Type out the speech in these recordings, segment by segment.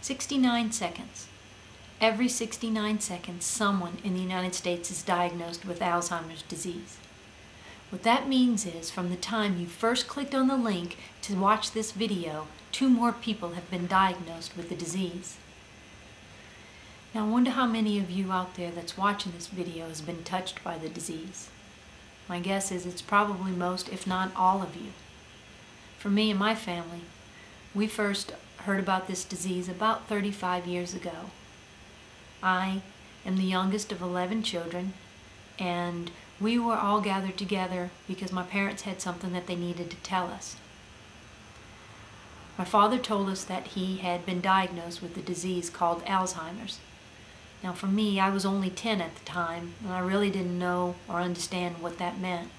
"69 seconds. Every 69 seconds, someone in the United States is diagnosed with Alzheimer's disease. What that means is, from the time you first clicked on the link to watch this video, 2 more people have been diagnosed with the disease. Now I wonder how many of you out there that's watching this video has been touched by the disease. My guess is it's probably most, if not all of you. For me and my family, we first heard about this disease about 35 years ago. I am the youngest of 11 children, and we were all gathered together because my parents had something that they needed to tell us. My father told us that he had been diagnosed with a disease called Alzheimer's. Now for me, I was only 10 at the time, and I really didn't know or understand what that meant.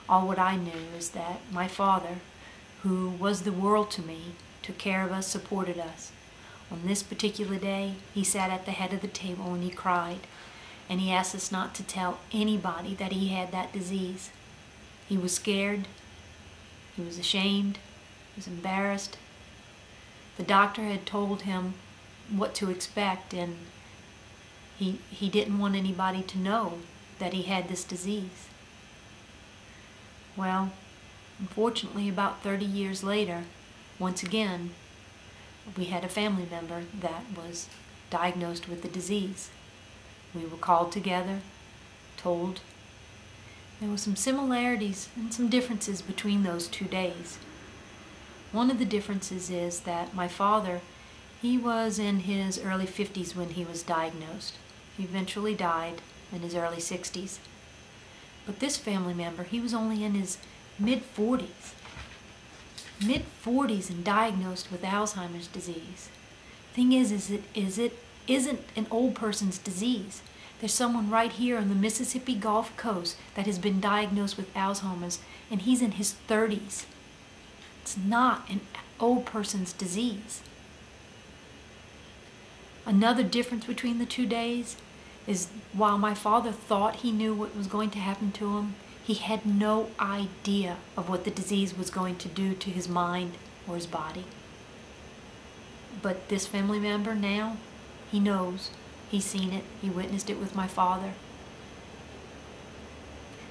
All what I knew is that my father, who was the world to me, took care of us, supported us. On this particular day, he sat at the head of the table and he cried, and he asked us not to tell anybody that he had that disease. He was scared, he was ashamed, he was embarrassed. The doctor had told him what to expect, and he didn't want anybody to know that he had this disease. Well, unfortunately, about 30 years later, once again, we had a family member that was diagnosed with the disease. We were called together, told. There were some similarities and some differences between those 2 days. One of the differences is that my father, he was in his early 50s when he was diagnosed. He eventually died in his early 60s. But this family member, he was only in his mid-40s. Mid-40s and diagnosed with Alzheimer's disease. Thing is it isn't an old person's disease. There's someone right here on the Mississippi Gulf Coast that has been diagnosed with Alzheimer's, and he's in his 30s. It's not an old person's disease. Another difference between the 2 days is, while my father thought he knew what was going to happen to him, he had no idea of what the disease was going to do to his mind or his body. But this family member now, he knows. He's seen it. He witnessed it with my father.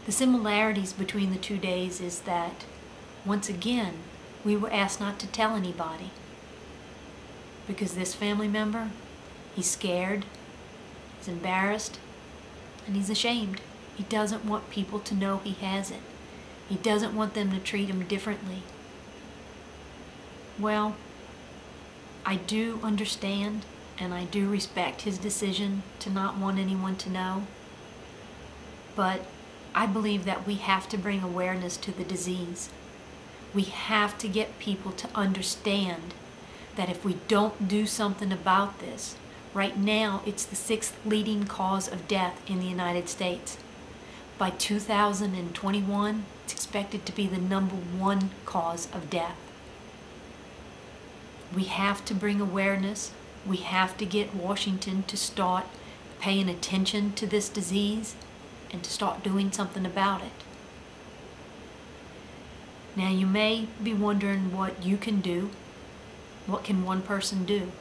The similarities between the 2 days is that, once again, we were asked not to tell anybody. Because this family member, he's scared, he's embarrassed, and he's ashamed. He doesn't want people to know he has it. He doesn't want them to treat him differently. Well, I do understand and I do respect his decision to not want anyone to know. But I believe that we have to bring awareness to the disease. We have to get people to understand that if we don't do something about this, right now it's the 6th leading cause of death in the United States. By 2021, it's expected to be the #1 cause of death. We have to bring awareness. We have to get Washington to start paying attention to this disease and to start doing something about it. Now you may be wondering what you can do. What can one person do?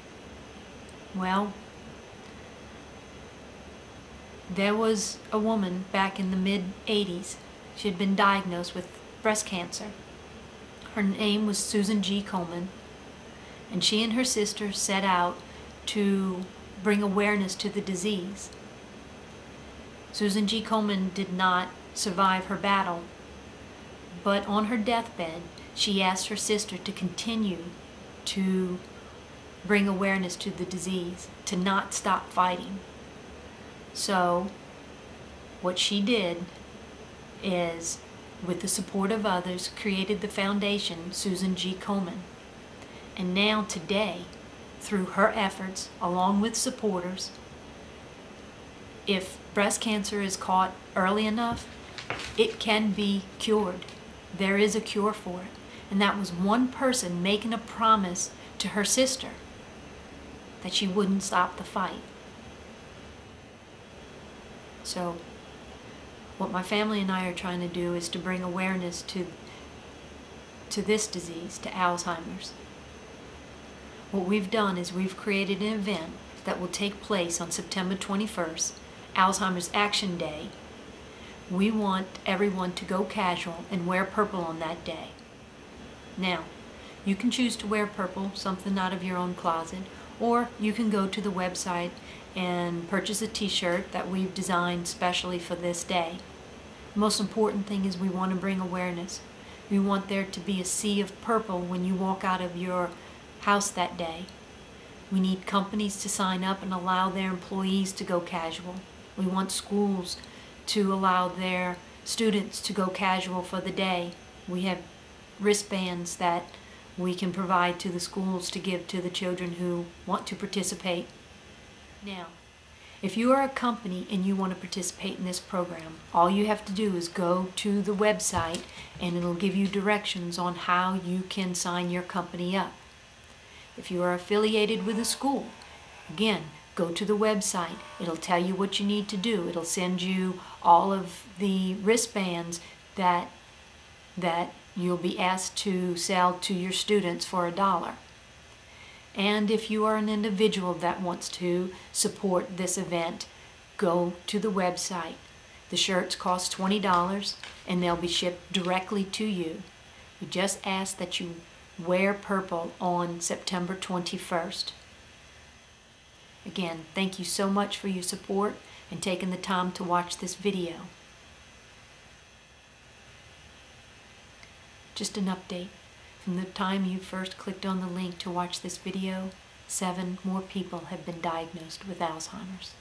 Well, there was a woman back in the mid-80s. She had been diagnosed with breast cancer. Her name was Susan G. Komen, and she and her sister set out to bring awareness to the disease. Susan G. Komen did not survive her battle, but on her deathbed, she asked her sister to continue to bring awareness to the disease, to not stop fighting. So what she did is, with the support of others, created the foundation, Susan G. Komen. And now today, through her efforts, along with supporters, if breast cancer is caught early enough, it can be cured. There is a cure for it. And that was one person making a promise to her sister that she wouldn't stop the fight. So what my family and I are trying to do is to bring awareness to this disease, to Alzheimer's. What we've done is we've created an event that will take place on September 21st, Alzheimer's Action Day. We want everyone to go casual and wear purple on that day. Now, you can choose to wear purple, something out of your own closet, or you can go to the website and purchase a t-shirt that we've designed specially for this day. The most important thing is we want to bring awareness. We want there to be a sea of purple when you walk out of your house that day. We need companies to sign up and allow their employees to go casual. We want schools to allow their students to go casual for the day. We have wristbands that we can provide to the schools to give to the children who want to participate. Now, if you are a company and you want to participate in this program, all you have to do is go to the website and it'll give you directions on how you can sign your company up. If you are affiliated with a school, again, go to the website. It'll tell you what you need to do. It'll send you all of the wristbands that you'll be asked to sell to your students for $1. And if you are an individual that wants to support this event, go to the website. The shirts cost $20 and they'll be shipped directly to you. We just ask that you wear purple on September 21st. Again, thank you so much for your support and taking the time to watch this video. Just an update. From the time you first clicked on the link to watch this video, 7 more people have been diagnosed with Alzheimer's.